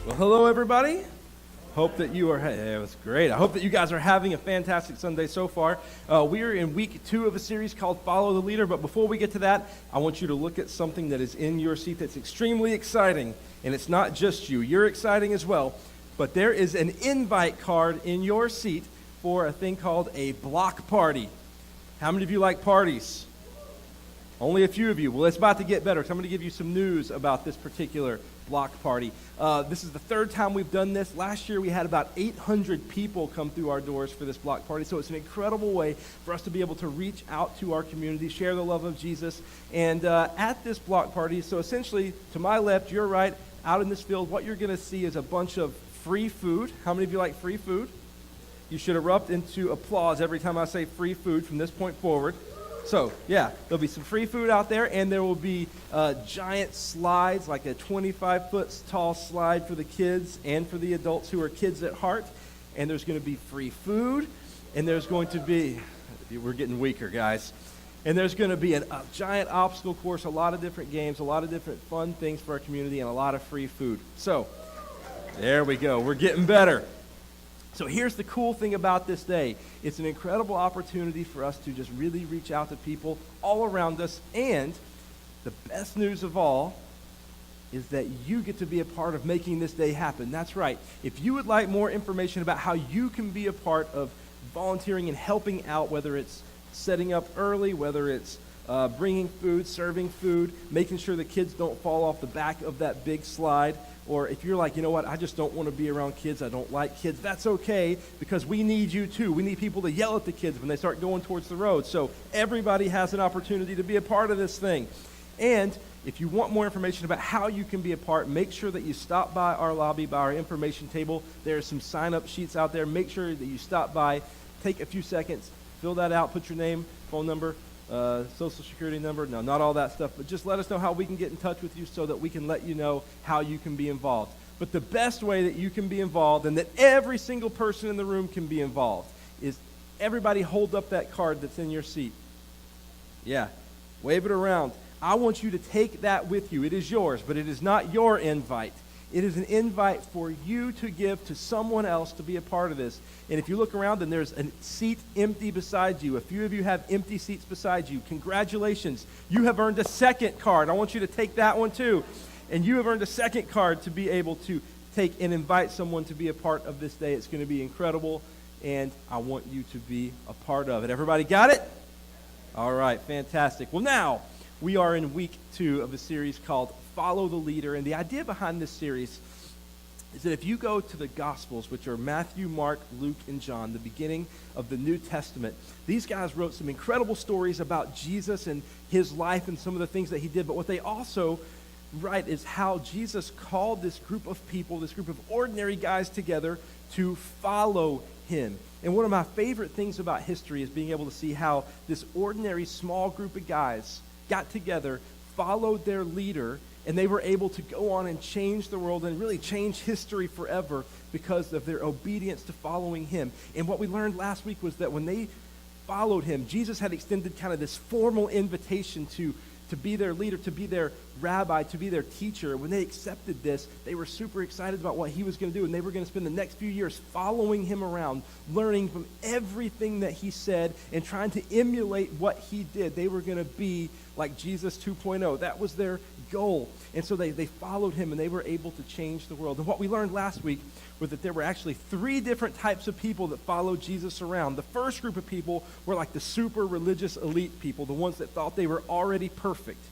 Well, hello, everybody. Hope that you are, hey, it was great. I hope that you guys are having a fantastic Sunday so far. We are in week 2 of a series called Follow the Leader, but before we get to that, I want you to look at something that is in your seat that's extremely exciting, and it's not just you. You're exciting as well, but there is an invite card in your seat for a thing called a block party. How many of you like parties? Only a few of you. Well, it's about to get better, so I'm going to give you some news about this particular block party. This is the third time we've done this. Last year we had about 800 people come through our doors for this block party, so it's an incredible way for us to be able to reach out to our community, share the love of Jesus. And at this block party, so essentially to my left, your right, out in this field, what you're going to see is a bunch of free food. How many of you like free food? You should erupt into applause every time I say free food from this point forward. So, yeah, there'll be some free food out there, and there will be giant slides, like a 25-foot tall slide for the kids and for the adults who are kids at heart. And there's going to be free food, and there's going to be, we're getting weaker, guys. And there's going to be a giant obstacle course, a lot of different games, a lot of different fun things for our community, and a lot of free food. So, there we go. We're getting better. So here's the cool thing about this day. It's an incredible opportunity for us to just really reach out to people all around us. And the best news of all is that you get to be a part of making this day happen. That's right. If you would like more information about how you can be a part of volunteering and helping out, whether it's setting up early, whether it's bringing food, serving food, making sure the kids don't fall off the back of that big slide, or if you're like, you know what, I just don't want to be around kids, I don't like kids, that's okay, because we need you too. We need people to yell at the kids when they start going towards the road. So everybody has an opportunity to be a part of this thing. And if you want more information about how you can be a part, make sure that you stop by our lobby, by our information table. There are some sign-up sheets out there. Make sure that you stop by, take a few seconds, fill that out, put your name, phone number, social security number, no, not all that stuff, but just let us know how we can get in touch with you so that we can let you know how you can be involved. But the best way that you can be involved and that every single person in the room can be involved is everybody hold up that card that's in your seat. Yeah, wave it around. I want you to take that with you. It is yours, but it is not your invite. It is an invite for you to give to someone else to be a part of this. And if you look around and there's a seat empty beside you, a few of you have empty seats beside you, congratulations. You have earned a second card. I want you to take that one too. And you have earned a second card to be able to take and invite someone to be a part of this day. It's going to be incredible, and I want you to be a part of it. Everybody got it? All right, fantastic. Well, now we are in week 2 of a series called Follow the Leader, and the idea behind this series is that if you go to the Gospels, which are Matthew, Mark, Luke, and John, the beginning of the New Testament, these guys wrote some incredible stories about Jesus and his life and some of the things that he did, but what they also write is how Jesus called this group of people, this group of ordinary guys together to follow him. And one of my favorite things about history is being able to see how this ordinary small group of guys got together, followed their leader, and they were able to go on and change the world and really change history forever because of their obedience to following him. And what we learned last week was that when they followed him, Jesus had extended kind of this formal invitation to be their leader, to be their rabbi, to be their teacher. When they accepted this, they were super excited about what he was going to do, and they were going to spend the next few years following him around, learning from everything that he said and trying to emulate what he did. They were going to be like Jesus 2.0. That was their goal. And so they followed him, and they were able to change the world. And what we learned last week was that there were actually 3 different types of people that followed Jesus around. The first group of people were like the super religious elite people, the ones that thought they were already perfect.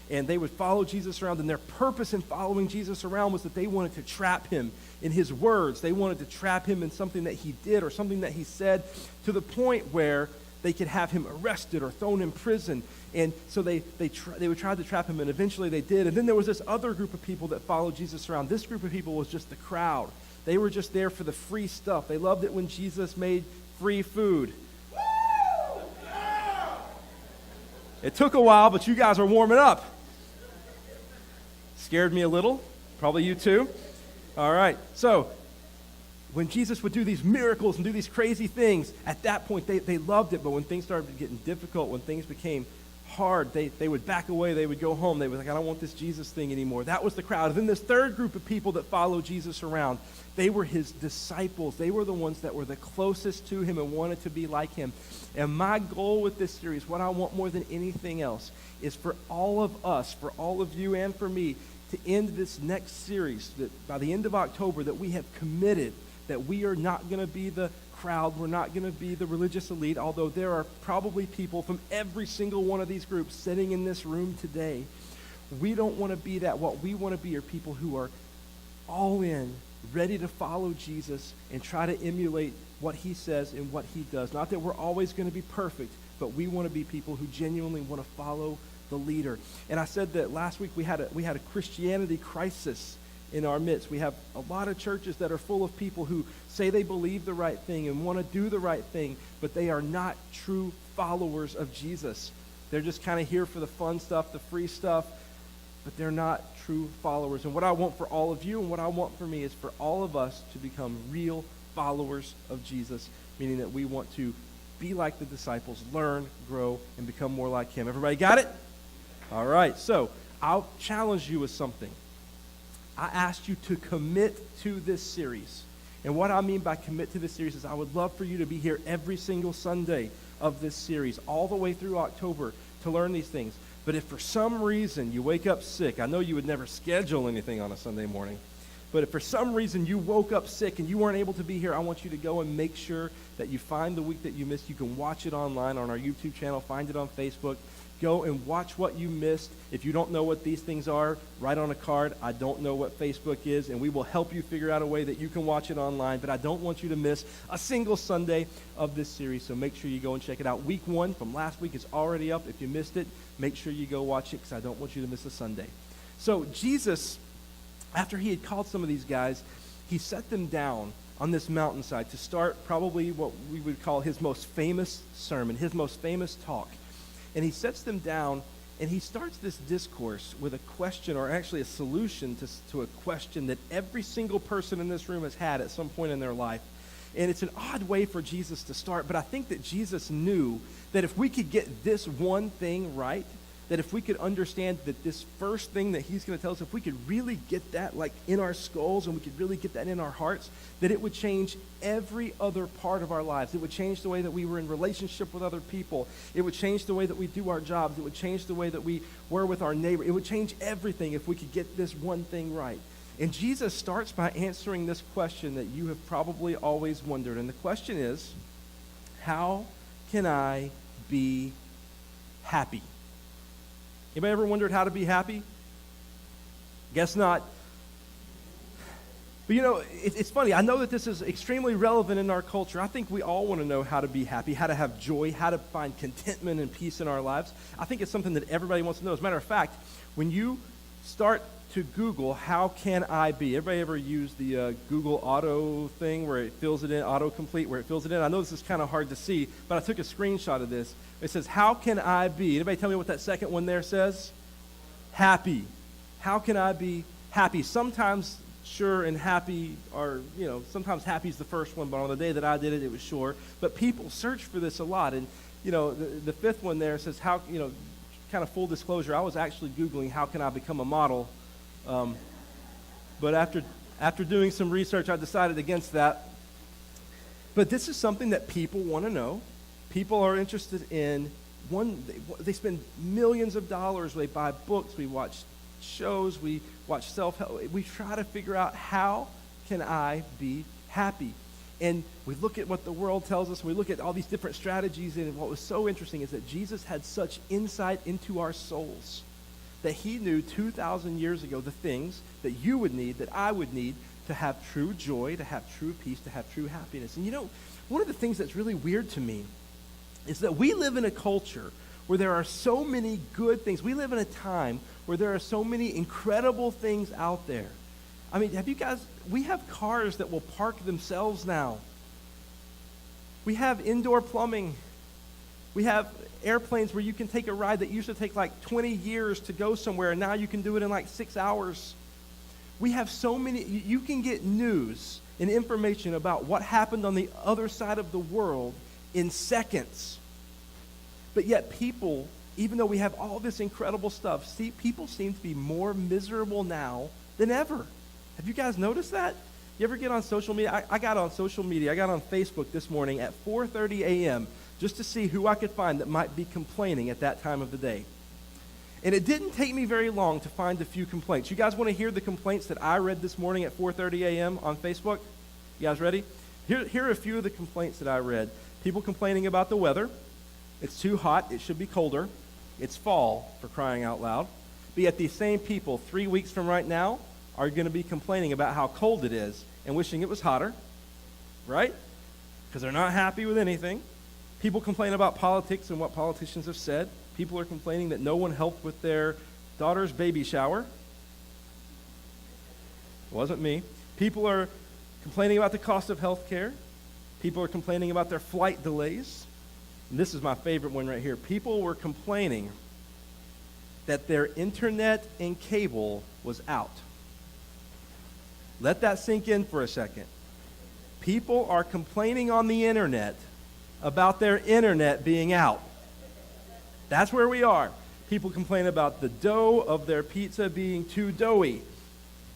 And they would follow Jesus around, and their purpose in following Jesus around was that they wanted to trap him in his words. They wanted to trap him in something that he did or something that he said, to the point where they could have him arrested or thrown in prison. And so they would try to trap him, and eventually they did. And then there was this other group of people that followed Jesus around. This group of people was just the crowd. They were just there for the free stuff. They loved it when Jesus made free food. It took a while, but you guys are warming up. Scared me a little. Probably you too. All right. So when Jesus would do these miracles and do these crazy things, at that point they loved it. But when things started getting difficult, when things became hard, they would back away, they would go home, they were like, I don't want this Jesus thing anymore. That was the crowd. And then this third group of people that followed Jesus around, they were his disciples. They were the ones that were the closest to him and wanted to be like him. And my goal with this series, what I want more than anything else, is for all of us, for all of you and for me, to end this next series, that by the end of October, that we have committed that we are not going to be the crowd, we're not going to be the religious elite, although there are probably people from every single one of these groups sitting in this room today. We don't want to be that. What we want to be are people who are all in, ready to follow Jesus and try to emulate what he says and what he does. Not that we're always going to be perfect, but we want to be people who genuinely want to follow the leader. And I said that last week we had a Christianity crisis in our midst. We have a lot of churches that are full of people who say they believe the right thing and want to do the right thing, but they are not true followers of Jesus. They're just kind of here for the fun stuff, the free stuff, but they're not true followers. And what I want for all of you and what I want for me is for all of us to become real followers of Jesus, meaning that we want to be like the disciples, learn, grow, and become more like him. Everybody got it? All right, so I'll challenge you with something. I asked you to commit to this series. And what I mean by commit to this series is I would love for you to be here every single Sunday of this series, all the way through October, to learn these things. But if for some reason you wake up sick, I know you would never schedule anything on a Sunday morning, but if for some reason you woke up sick and you weren't able to be here, I want you to go and make sure that you find the week that you missed. You can watch it online on our YouTube channel, find it on Facebook. Go and watch what you missed. If you don't know what these things are, write on a card, I don't know what Facebook is, and we will help you figure out a way that you can watch it online. But I don't want you to miss a single Sunday of this series, so make sure you go and check it out. Week 1 from last week is already up. If you missed it, make sure you go watch it because I don't want you to miss a Sunday. So Jesus, after he had called some of these guys, he set them down on this mountainside to start probably what we would call his most famous sermon, his most famous talk. And he sets them down, and he starts this discourse with a question, or actually a solution to a question that every single person in this room has had at some point in their life. And it's an odd way for Jesus to start, but I think that Jesus knew that if we could get this one thing right, that if we could understand that this first thing that he's going to tell us, if we could really get that like in our skulls and we could really get that in our hearts, that it would change every other part of our lives. It would change the way that we were in relationship with other people. It would change the way that we do our jobs. It would change the way that we were with our neighbor. It would change everything if we could get this one thing right. And Jesus starts by answering this question that you have probably always wondered. And the question is, how can I be happy? Anybody ever wondered how to be happy? Guess not. But you know, it's funny. I know that this is extremely relevant in our culture. I think we all want to know how to be happy, how to have joy, how to find contentment and peace in our lives. I think it's something that everybody wants to know. As a matter of fact, when you start to Google, how can I be? Everybody ever use the Google Auto thing where it fills it in, autocomplete, where it fills it in? I know this is kind of hard to see, but I took a screenshot of this. It says, how can I be? Anybody tell me what that second one there says? Happy. How can I be happy? Sometimes sure and happy are, sometimes happy is the first one, but on the day that I did it, it was sure. But people search for this a lot. And, the fifth one there says, how, kind of full disclosure, I was actually Googling how can I become a model. But after doing some research, I decided against that. But this is something that people want to know. People are interested in. They spend millions of dollars. They buy books. We watch shows. We watch self-help. We try to figure out how can I be happy. And we look at what the world tells us. We look at all these different strategies. And what was so interesting is that Jesus had such insight into our souls that he knew 2,000 years ago the things that you would need, that I would need to have true joy, to have true peace, to have true happiness. And one of the things that's really weird to me is that we live in a culture where there are so many good things. We live in a time where there are so many incredible things out there. I mean, we have cars that will park themselves now. We have indoor plumbing. We have airplanes where you can take a ride that used to take like 20 years to go somewhere, and now you can do it in like 6 hours. We have so many, you can get news and information about what happened on the other side of the world in seconds. But yet people even though we have all this incredible stuff, see, people seem to be more miserable now than ever. Have you guys noticed that? You ever get on social media? I got on social media. I got on Facebook this morning at 4:30 a.m. just to see who I could find that might be complaining at that time of the day. And it didn't take me very long to find a few complaints. You guys want to hear the complaints that I read this morning at 4:30 a.m. on Facebook? You guys ready? Here are a few of the complaints that I read. People complaining about the weather. It's too hot. It should be colder. It's fall, for crying out loud. But yet these same people 3 weeks from right now are going to be complaining about how cold it is and wishing it was hotter, right? Because they're not happy with anything. People complain about politics and what politicians have said. People are complaining that no one helped with their daughter's baby shower. It wasn't me. People are complaining about the cost of health care. People are complaining about their flight delays. And this is my favorite one right here. People were complaining that their internet and cable was out. Let that sink in for a second. People are complaining on the internet about their internet being out. That's where we are. People complain about the dough of their pizza being too doughy.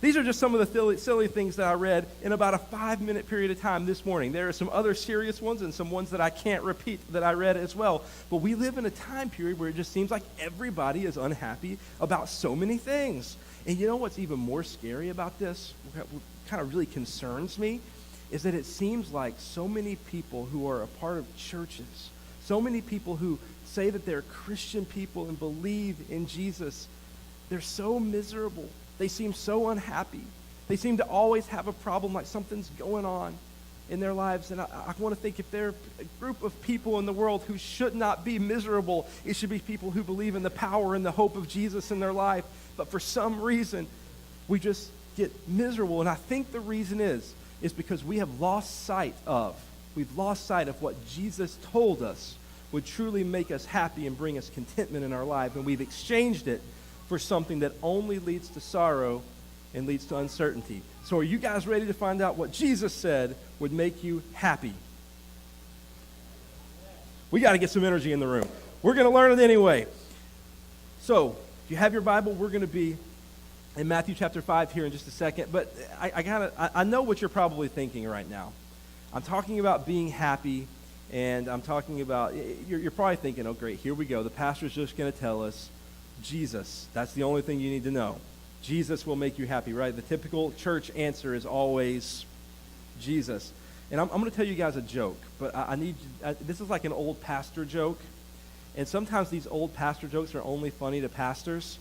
These are just some of the silly things that I read in about a 5-minute period of time this morning. There are some other serious ones and some ones that I can't repeat that I read as well. But we live in a time period where it just seems like everybody is unhappy about so many things. And you know what's even more scary about this, what kind of really concerns me, is that it seems like so many people who are a part of churches, so many people who say that they're Christian people and believe in Jesus, they're so miserable. They seem so unhappy. They seem to always have a problem, like something's going on in their lives. And I want to think if there are a group of people in the world who should not be miserable, it should be people who believe in the power and the hope of Jesus in their life. But for some reason, we just get miserable. And I think the reason is because we've lost sight of what Jesus told us would truly make us happy and bring us contentment in our life. And we've exchanged it for something that only leads to sorrow and leads to uncertainty. So are you guys ready to find out what Jesus said would make you happy? We got to get some energy in the room. We're going to learn it anyway. So if you have your Bible, we're going to be in Matthew chapter 5 here in just a second. But I know what you're probably thinking right now. I'm talking about being happy, and I'm talking about, you're probably thinking, oh great, here we go. The pastor's just going to tell us Jesus. That's the only thing you need to know. Jesus will make you happy, right? The typical church answer is always Jesus. And I'm going to tell you guys a joke, but this is like an old pastor joke. And sometimes these old pastor jokes are only funny to pastors.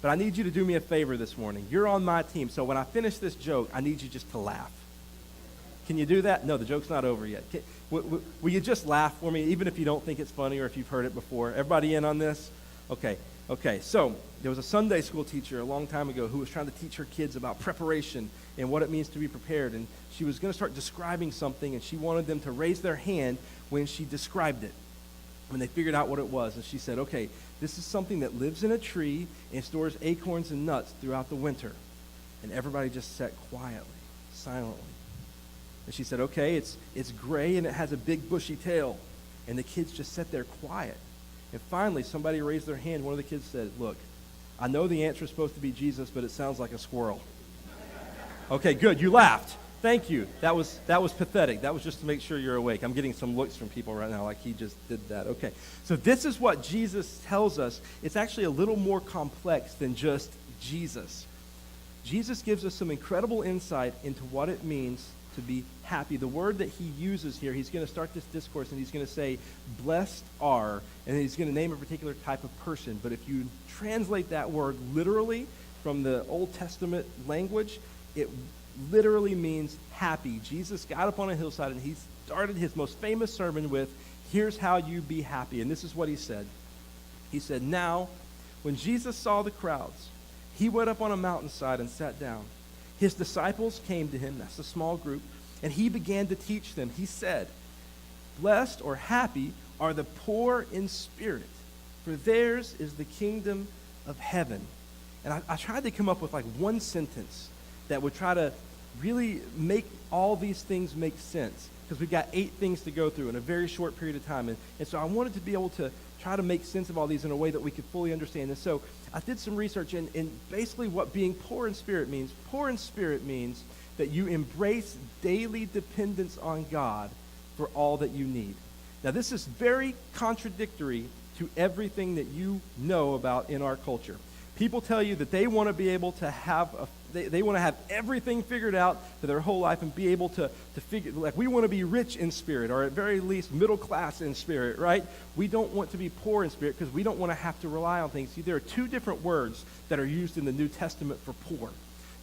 But I need you to do me a favor this morning. You're on my team, so when I finish this joke, I need you just to laugh. Can you do that? No, the joke's not over yet. Will you just laugh for me, even if you don't think it's funny or if you've heard it before? Everybody in on this? Okay, so there was a Sunday school teacher a long time ago who was trying to teach her kids about preparation and what it means to be prepared. And she was going to start describing something, and she wanted them to raise their hand when she described it, when they figured out what it was. And she said, okay, this is something that lives in a tree and stores acorns and nuts throughout the winter. And everybody just sat quietly, silently. And she said, okay, it's gray and it has a big bushy tail. And the kids just sat there quiet. And finally, somebody raised their hand. One of the kids said, look, I know the answer is supposed to be Jesus, but it sounds like a squirrel. Okay, good. You laughed. Thank you. That was pathetic. That was just to make sure you're awake. I'm getting some looks from people right now like he just did that. Okay, so this is what Jesus tells us. It's actually a little more complex than just Jesus. Jesus gives us some incredible insight into what it means to be happy. The word that he uses here, he's going to start this discourse and he's going to say, blessed are, and he's going to name a particular type of person. But if you translate that word literally from the Old Testament language, it literally means happy. Jesus got up on a hillside and he started his most famous sermon with, here's how you be happy. And this is what he said. He said, now, when Jesus saw the crowds, he went up on a mountainside and sat down. His disciples came to him, that's a small group, and he began to teach them. He said, blessed or happy are the poor in spirit, for theirs is the kingdom of heaven. And I tried to come up with like one sentence that would try to really make all these things make sense, because we've got 8 things to go through in a very short period of time. And so I wanted to be able to try to make sense of all these in a way that we could fully understand. And so I did some research, and basically what being poor in spirit means. Poor in spirit means that you embrace daily dependence on God for all that you need. Now, this is very contradictory to everything that you know about in our culture. People tell you that they want to be able to have they want to have everything figured out for their whole life and be able to figure, like, we want to be rich in spirit, or at very least middle class in spirit, right? We don't want to be poor in spirit because we don't want to have to rely on things. See, there are two different words that are used in the New Testament for poor.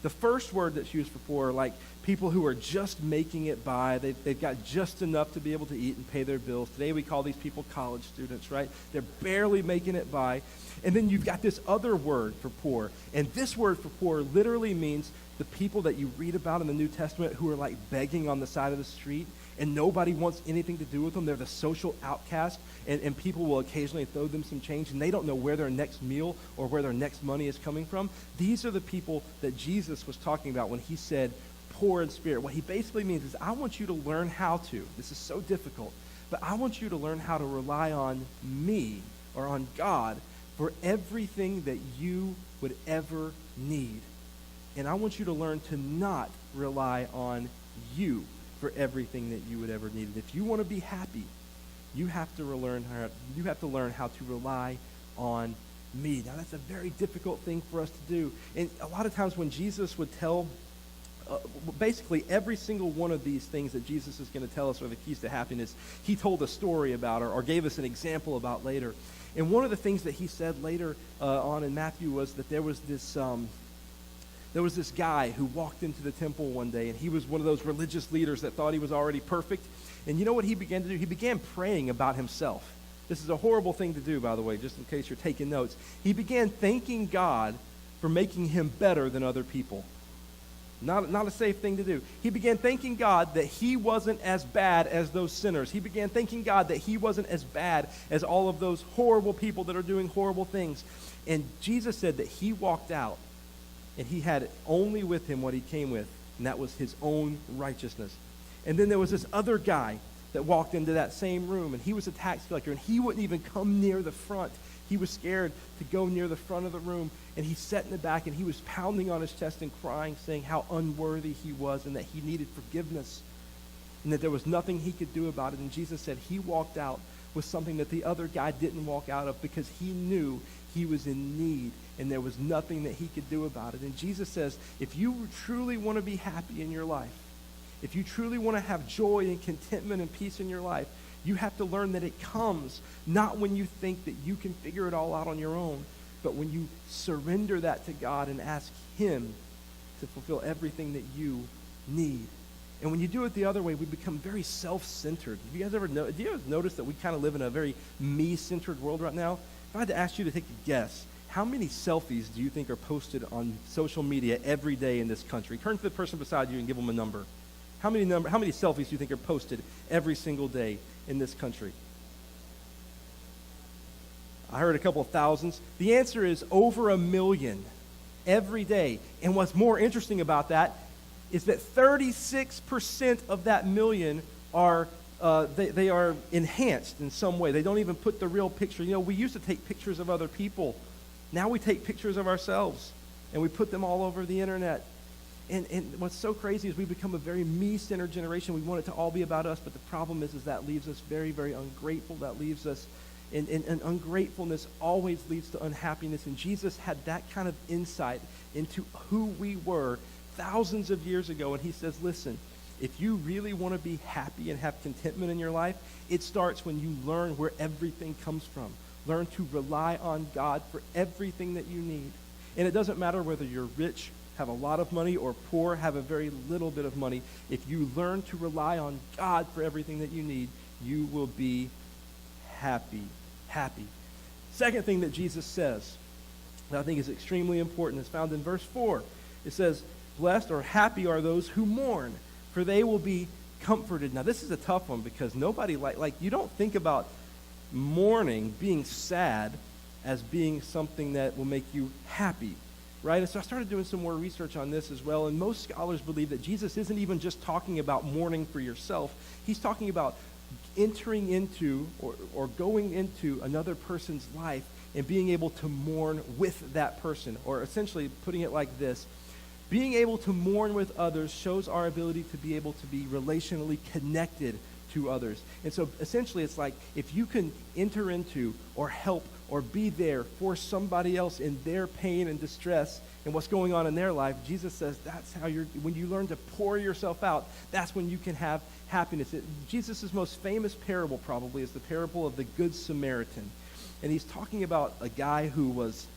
The first word that's used for poor are like people who are just making it by. They've got just enough to be able to eat and pay their bills. Today we call these people college students, right? They're barely making it by. And then you've got this other word for poor. And this word for poor literally means the people that you read about in the New Testament who are like begging on the side of the street, and nobody wants anything to do with them. They're the social outcast, and people will occasionally throw them some change, and they don't know where their next meal or where their next money is coming from. These are the people that Jesus was talking about when he said poor in spirit. What he basically means is, I want you to learn how to, this is so difficult, but I want you to learn how to rely on me, or on God, for everything that you would ever need. And I want you to learn to not rely on you for everything that you would ever need. And if you want to be happy, you have to learn how to rely on me. Now, that's a very difficult thing for us to do. And a lot of times when Jesus would tell, basically every single one of these things that Jesus is going to tell us are the keys to happiness, he told a story about, or gave us an example about later. And one of the things that he said later on in Matthew was that there was this guy who walked into the temple one day, and he was one of those religious leaders that thought he was already perfect. And you know what he began to do? He began praying about himself. This is a horrible thing to do, by the way, just in case you're taking notes. He began thanking God for making him better than other people. Not a safe thing to do. He began thanking God that he wasn't as bad as those sinners. He began thanking God that he wasn't as bad as all of those horrible people that are doing horrible things. And Jesus said that he walked out, and he had only with him what he came with, and that was his own righteousness. And then there was this other guy that walked into that same room, and he was a tax collector, and he wouldn't even come near the front. He was scared to go near the front of the room, and he sat in the back, and he was pounding on his chest and crying, saying how unworthy he was and that he needed forgiveness and that there was nothing he could do about it. And Jesus said he walked out with something that the other guy didn't walk out of, because he knew he was in need and there was nothing that he could do about it. And Jesus says, if you truly want to be happy in your life, if you truly want to have joy and contentment and peace in your life, you have to learn that it comes not when you think that you can figure it all out on your own, but when you surrender that to God and ask him to fulfill everything that you need. And when you do it the other way, we become very self-centered. Do you guys notice that we kind of live in a very me-centered world right now? If I had to ask you to take a guess, how many selfies do you think are posted on social media every day in this country? Turn to the person beside you and give them a number. How many selfies do you think are posted every single day in this country? I heard a couple of thousands. The answer is over 1 million every day. And what's more interesting about that is that 36% of that million are they are enhanced in some way. They don't even put the real picture. You know, we used to take pictures of other people. Now we take pictures of ourselves, and we put them all over the internet. And what's so crazy is we become a very me-centered generation. We want it to all be about us, but the problem is that leaves us very, very ungrateful. That leaves us, and ungratefulness always leads to unhappiness. And Jesus had that kind of insight into who we were thousands of years ago. And he says, listen, if you really want to be happy and have contentment in your life, it starts when you learn where everything comes from. Learn to rely on God for everything that you need. And it doesn't matter whether you're rich, have a lot of money, or poor, have a very little bit of money. If you learn to rely on God for everything that you need, you will be happy. Happy. Second thing that Jesus says that I think is extremely important is found in verse 4. It says, blessed or happy are those who mourn, for they will be comforted. Now, this is a tough one because nobody you don't think about mourning, being sad, as being something that will make you happy, right? And so I started doing some more research on this as well, and most scholars believe that Jesus isn't even just talking about mourning for yourself. He's talking about entering into or going into another person's life and being able to mourn with that person. Or essentially putting it like this, being able to mourn with others shows our ability to be able to be relationally connected to others. And so essentially it's like if you can enter into or help or be there for somebody else in their pain and distress and what's going on in their life, Jesus says that's how when you learn to pour yourself out, that's when you can have happiness. Jesus' most famous parable probably is the parable of the Good Samaritan. And he's talking about a guy who was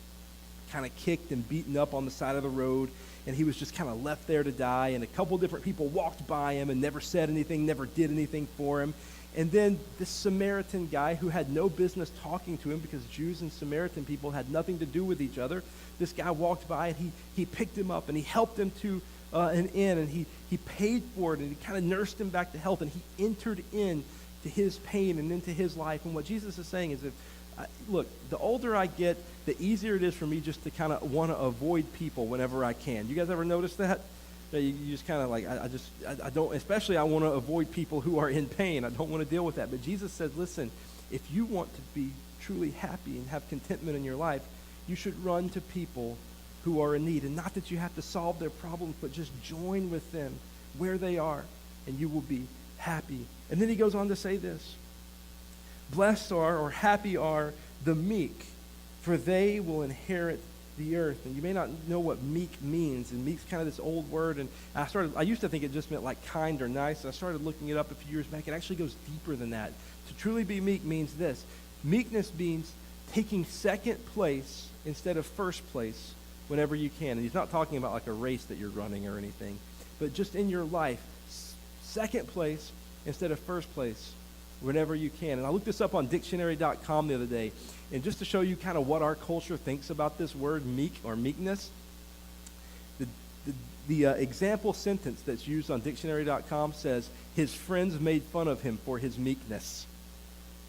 kind of kicked and beaten up on the side of the road, and he was just kind of left there to die, and a couple different people walked by him and never said anything, never did anything for him. And then this Samaritan guy who had no business talking to him because Jews and Samaritan people had nothing to do with each other, this guy walked by and he picked him up and he helped him to an inn, and he paid for it, and he kind of nursed him back to health, and he entered into his pain and into his life. And what Jesus is saying is look, the older I get, the easier it is for me just to kind of want to avoid people whenever I can. You guys ever notice that? You just kind of like, I don't, especially I want to avoid people who are in pain. I don't want to deal with that. But Jesus says, listen, if you want to be truly happy and have contentment in your life, you should run to people who are in need. And not that you have to solve their problems, but just join with them where they are, and you will be happy. And then he goes on to say this, blessed are, or happy are, the meek, for they will inherit the earth. And you may not know what meek means, and meek's kind of this old word, and I used to think it just meant like kind or nice, and I started looking it up a few years back. It actually goes deeper than that. To truly be meek means this. Meekness means taking second place instead of first place whenever you can. And he's not talking about like a race that you're running or anything, but just in your life, second place instead of first place whenever you can. And I looked this up on dictionary.com the other day, and just to show you kind of what our culture thinks about this word meek or meekness, the example sentence that's used on dictionary.com says, his friends made fun of him for his meekness.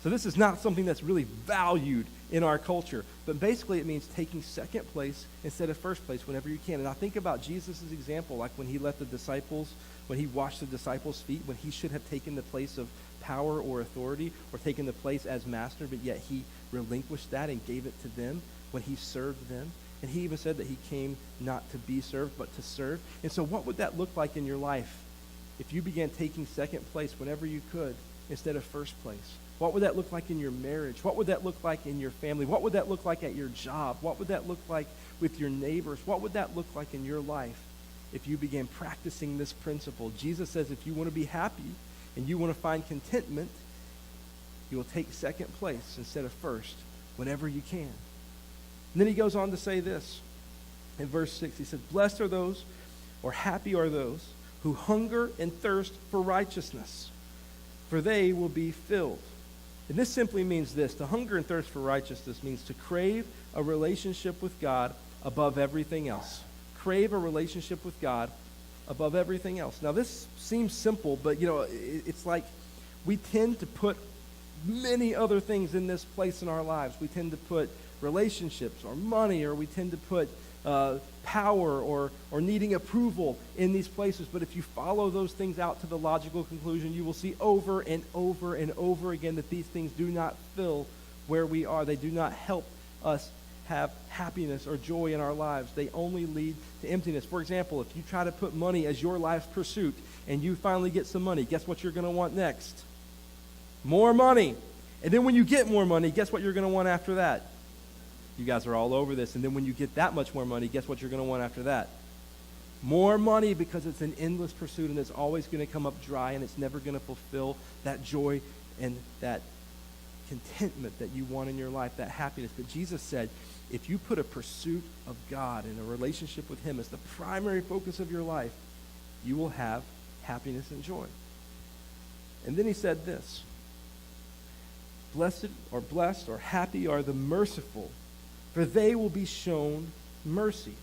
So this is not something that's really valued in our culture, but basically it means taking second place instead of first place whenever you can. And I think about Jesus' example, like when he let the disciples, when he washed the disciples' feet, when he should have taken the place of power or authority or taken the place as master, but yet he relinquished that and gave it to them when he served them. And he even said that he came not to be served, but to serve. And so what would that look like in your life if you began taking second place whenever you could instead of first place? What would that look like in your marriage? What would that look like in your family? What would that look like at your job? What would that look like with your neighbors? What would that look like in your life if you began practicing this principle? Jesus says if you want to be happy and you want to find contentment, you will take second place instead of first whenever you can. And then he goes on to say this in verse 6. He says, blessed are those, or happy are those, who hunger and thirst for righteousness, for they will be filled. And this simply means this. To hunger and thirst for righteousness means to crave a relationship with God above everything else. Crave a relationship with God above everything else. Now, this seems simple, but, it's like we tend to put many other things in this place in our lives. We tend to put relationships or money, or we tend to put power or needing approval in these places. But if you follow those things out to the logical conclusion, you will see over and over and over again that these things do not fill where we are. They do not help us have happiness or joy in our lives. They only lead to emptiness. For example, if you try to put money as your life's pursuit and you finally get some money, guess what you're going to want next? More money. And then when you get more money, guess what you're going to want after that? You guys are all over this. And then when you get that much more money, guess what you're going to want after that? More money, because it's an endless pursuit and it's always going to come up dry and it's never going to fulfill that joy and that contentment that you want in your life, that happiness. But Jesus said, if you put a pursuit of God and a relationship with him as the primary focus of your life, you will have happiness and joy. And then he said this, blessed or happy are the merciful, for they will be shown mercy.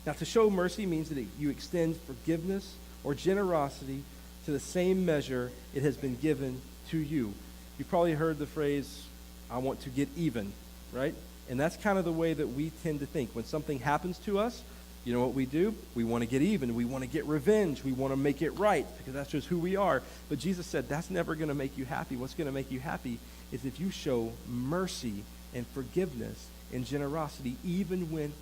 Now, to show mercy means that you extend forgiveness or generosity to the same measure it has been given to you. You've probably heard the phrase, I want to get even, right? And that's kind of the way that we tend to think. When something happens to us, you know what we do? We want to get even. We want to get revenge. We want to make it right because that's just who we are. But Jesus said that's never going to make you happy. What's going to make you happy is if you show mercy and forgiveness and generosity, even when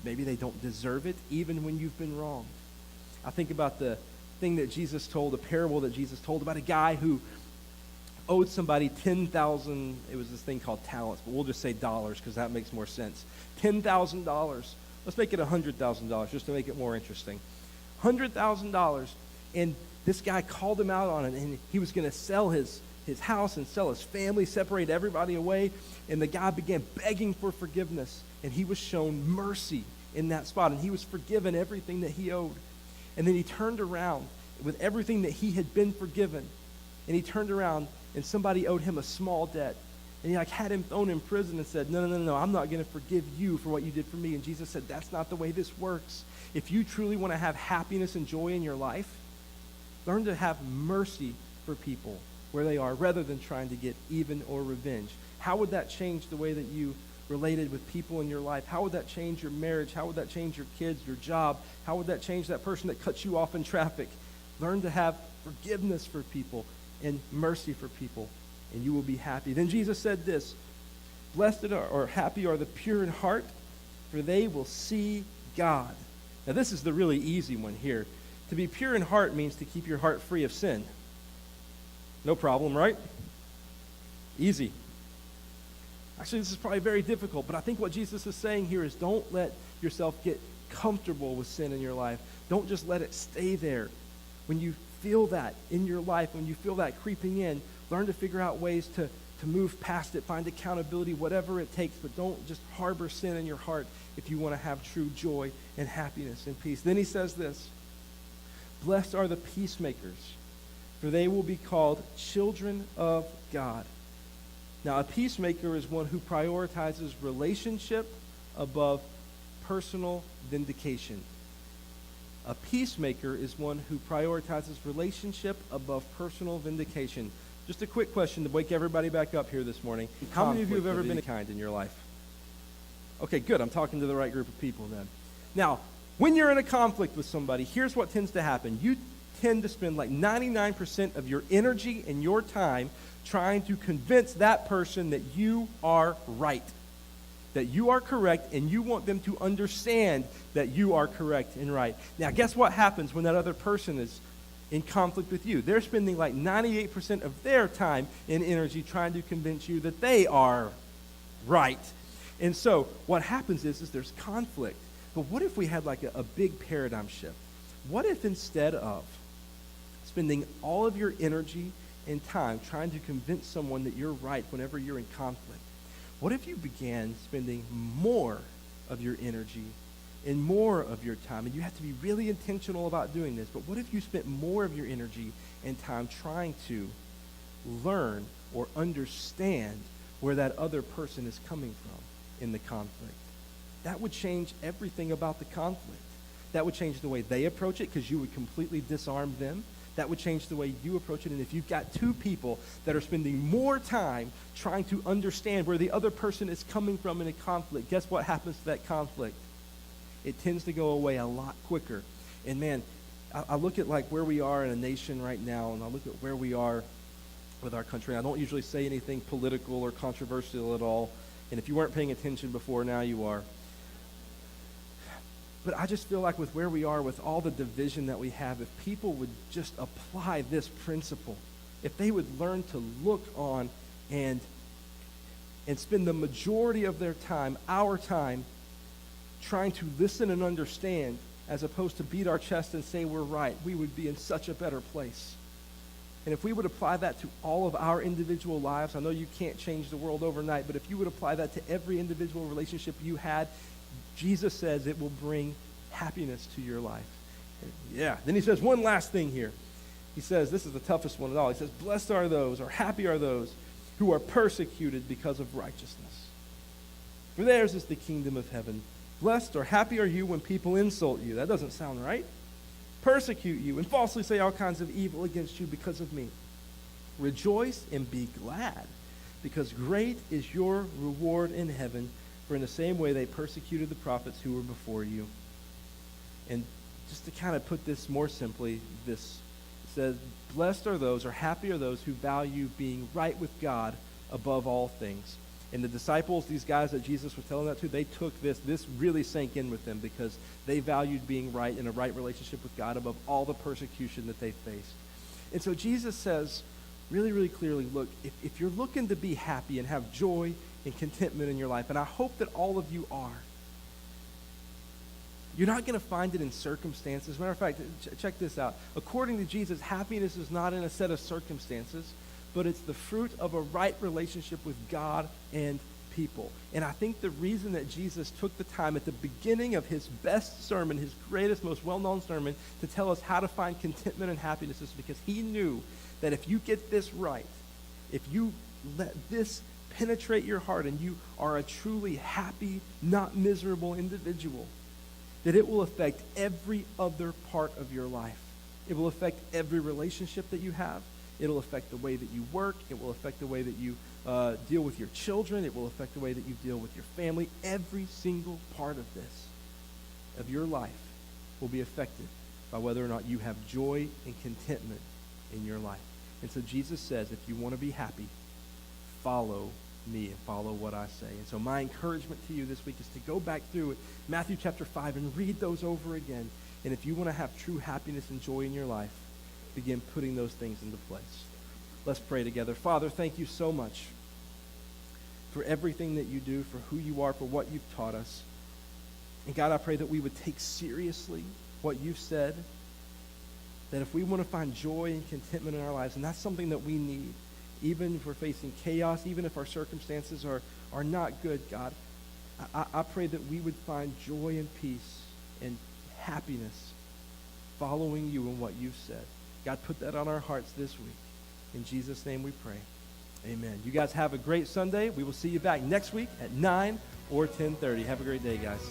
maybe they don't deserve it, even when you've been wronged. I think about the thing that Jesus told, a parable that Jesus told about a guy who owed somebody 10,000, it was this thing called talents, but we'll just say dollars because that makes more sense. $10,000. Let's make it $100,000 just to make it more interesting. $100,000, and this guy called him out on it, and he was going to sell his house and sell his family, separate everybody away, and the guy began begging for forgiveness, and he was shown mercy in that spot, and he was forgiven everything that he owed. And then he turned around with everything that he had been forgiven, and he turned around and somebody owed him a small debt. And he had him thrown in prison and said, no, I'm not going to forgive you for what you did for me. And Jesus said, that's not the way this works. If you truly want to have happiness and joy in your life, learn to have mercy for people where they are rather than trying to get even or revenge. How would that change the way that you related with people in your life? How would that change your marriage? How would that change your kids, your job? How would that change that person that cuts you off in traffic? Learn to have forgiveness for people and mercy for people, and you will be happy. Then Jesus said this, blessed or happy are the pure in heart, for they will see God. Now this is the really easy one here. To be pure in heart means to keep your heart free of sin. No problem, right? Easy. Actually, this is probably very difficult, but I think what Jesus is saying here is don't let yourself get comfortable with sin in your life. Don't just let it stay there. When you feel that in your life, when you feel that creeping in, learn to figure out ways to move past it, find accountability, whatever it takes, but don't just harbor sin in your heart if you want to have true joy and happiness and peace. Then he says this, blessed are the peacemakers, for they will be called children of God. Now, a peacemaker is one who prioritizes relationship above personal vindication. A peacemaker is one who prioritizes relationship above personal vindication. Just a quick question to wake everybody back up here this morning. How many of you have ever been kind in your life? Okay, good. I'm talking to the right group of people then. Now, when you're in a conflict with somebody, here's what tends to happen. You tend to spend like 99% of your energy and your time trying to convince that person that you are right, that you are correct, and you want them to understand that you are correct and right. Now, guess what happens when that other person is in conflict with you? They're spending like 98% of their time and energy trying to convince you that they are right. And so what happens is there's conflict. But what if we had like a big paradigm shift? What if instead of spending all of your energy and time trying to convince someone that you're right whenever you're in conflict, what if you began spending more of your energy and more of your time, and you have to be really intentional about doing this, but what if you spent more of your energy and time trying to learn or understand where that other person is coming from in the conflict? That would change everything about the conflict. That would change the way they approach it because you would completely disarm them. That would change the way you approach it. And if you've got two people that are spending more time trying to understand where the other person is coming from in a conflict, guess what happens to that conflict? It tends to go away a lot quicker. And man, I look at like where we are in a nation right now, and I look at where we are with our country. I don't usually say anything political or controversial at all. And if you weren't paying attention before, now you are. But I just feel like with where we are, with all the division that we have, if people would just apply this principle, if they would learn to look on and spend the majority of their time, our time, trying to listen and understand as opposed to beat our chest and say we're right, we would be in such a better place. And if we would apply that to all of our individual lives, I know you can't change the world overnight, but if you would apply that to every individual relationship you had, Jesus says it will bring happiness to your life. Yeah. Then he says one last thing here. He says, this is the toughest one of all. He says, blessed are those, or happy are those, who are persecuted because of righteousness. For theirs is the kingdom of heaven. Blessed or happy are you when people insult you. That doesn't sound right. Persecute you and falsely say all kinds of evil against you because of me. Rejoice and be glad, because great is your reward in heaven, for in the same way they persecuted the prophets who were before you. And just to kind of put this more simply, this says, blessed are those, or happy are those who value being right with God above all things. And the disciples, these guys that Jesus was telling that to, they took this really sank in with them because they valued being right in a right relationship with God above all the persecution that they faced. And so Jesus says really, really clearly, look, if you're looking to be happy and have joy and contentment in your life, and I hope that all of you are, you're not going to find it in circumstances. Matter of fact, check this out. According to Jesus, happiness is not in a set of circumstances, but it's the fruit of a right relationship with God and people. And I think the reason that Jesus took the time at the beginning of his best sermon, his greatest, most well-known sermon, to tell us how to find contentment and happiness is because he knew that if you get this right, if you let this penetrate your heart and you are a truly happy, not miserable individual, that it will affect every other part of your life. It will affect every relationship that you have. It'll affect the way that you work. It will affect the way that you deal with your children. It will affect the way that you deal with your family. Every single part of this, of your life, will be affected by whether or not you have joy and contentment in your life. And so Jesus says, if you want to be happy, follow me and follow what I say. And so my encouragement to you this week is to go back through Matthew chapter 5 and read those over again. And if you want to have true happiness and joy in your life, begin putting those things into place. Let's pray together. Father, thank you so much for everything that you do, for who you are, for what you've taught us. And God, I pray that we would take seriously what you've said, that if we want to find joy and contentment in our lives, and that's something that we need, even if we're facing chaos, even if our circumstances are not good, God, I pray that we would find joy and peace and happiness following you and what you've said. God, put that on our hearts this week. In Jesus' name we pray. Amen. You guys have a great Sunday. We will see you back next week at 9 or 10:30. Have a great day, guys.